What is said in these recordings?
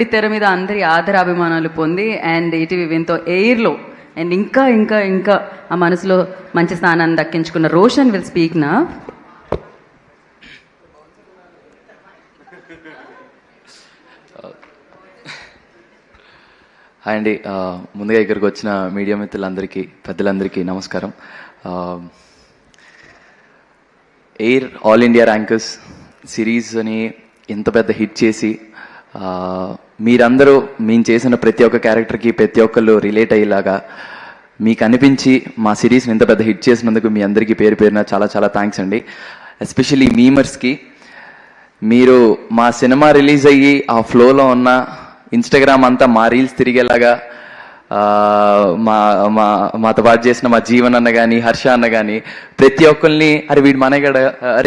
తెర మీద అందరి ఆదరాభిమానాలు పొంది అండ్ ఈటీవీ విన్తో ఎయిర్లో అండ్ ఇంకా ఇంకా ఇంకా ఆ మనసులో మంచి స్థానాన్ని దక్కించుకున్న రోషన్ విల్ స్పీక్ నా. హాయ్ అండి, ముందుగా ఇక్కడికి వచ్చిన మీడియా మిత్రులందరికీ పెద్దలందరికీ నమస్కారం. Air all India rankers series అని ఇంత పెద్ద హిట్ చేసి మీరందరూ మేము చేసిన ప్రతి ఒక్క క్యారెక్టర్కి ప్రతి ఒక్కళ్ళు రిలేట్ అయ్యేలాగా మీకు అనిపించి మా సిరీస్ని ఇంత పెద్ద హిట్ చేసినందుకు మీ అందరికీ పేరు పేరున చాలా చాలా థ్యాంక్స్ అండి. ఎస్పెషల్లీ మీమర్స్కి, మీరు మా సినిమా రిలీజ్ అయ్యి ఆ ఫ్లోలో ఉన్న ఇన్స్టాగ్రామ్ అంతా మా రీల్స్ తిరిగేలాగా మాతో పాటు చేసిన మా జీవన్ అన్న కానీ హర్ష అన్న కానీ ప్రతి ఒక్కరిని అరే వీడు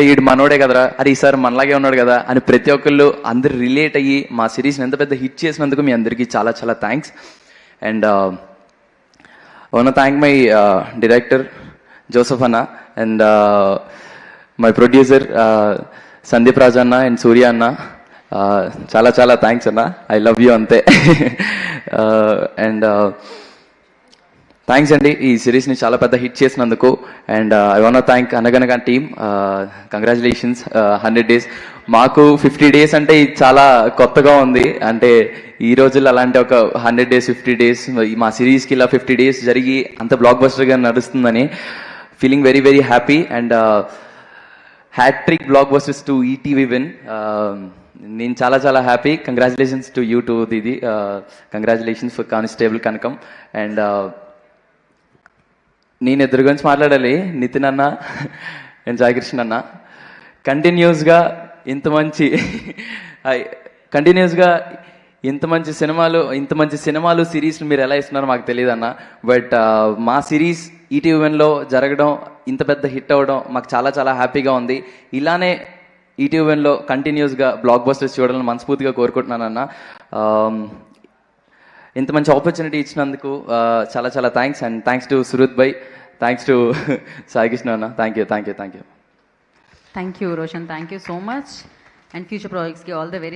వీడు మనోడే కదరా, అరే ఈసారి మనలాగే ఉన్నాడు కదా అని ప్రతి ఒక్కళ్ళు అందరు రిలేట్ అయ్యి మా సిరీస్ని ఎంత పెద్ద హిట్ చేసినందుకు మీ అందరికీ చాలా చాలా thanks. And one thank my director Joseph అన్న and my producer Sandeep Raj అన్న అండ్ సూర్య అన్న. చాలా చాలా థ్యాంక్స్ అన్న, ఐ లవ్ యూ అంతే. అండ్ థ్యాంక్స్ అండి ఈ సిరీస్ని చాలా పెద్ద హిట్ చేసినందుకు. And I want thank Anaganaga team, congratulations 100 days. మాకు 50 days అంటే చాలా కొత్తగా ఉంది. అంటే ఈ రోజుల్లో అలాంటి ఒక 100 days 50 days మా సిరీస్కి ఇలా 50 days జరిగి అంత బ్లాక్ బస్టర్గా నడుస్తుందని feeling very very happy. And hat trick blockbusters to ETV win. నేను చాలా చాలా happy. Congratulations to you to Didi, congratulations for constable Kanakam. And నేను ఇద్దరి గురించి మాట్లాడాలి, నితిన్ అన్న అండ్ సాయికృష్ణ అన్న. కంటిన్యూస్గా ఇంత మంచి సినిమాలు సిరీస్లు మీరు ఎలా ఇస్తున్నారో మాకు తెలియదు అన్న. బట్ మా సిరీస్ ఈటీవీ వన్లో జరగడం, ఇంత పెద్ద హిట్ అవ్వడం మాకు చాలా చాలా హ్యాపీగా ఉంది. ఇలానే ఈటీవీ వన్లో కంటిన్యూస్గా బ్లాక్ బస్టర్స్ చూడాలని మనస్ఫూర్తిగా కోరుకుంటున్నానన్న. ఇంత మంచి ఆపర్చునిటీ ఇచ్చినందుకు చాలా చాలా thanks. And thanks to Suruth భాయ్, థ్యాంక్స్ టు సాయికృష్ణ అన్న. Thank you. Thank you Roshan, thank you so much. And future ప్రాజెక్ట్స్కి ఆల్ ద వెరీ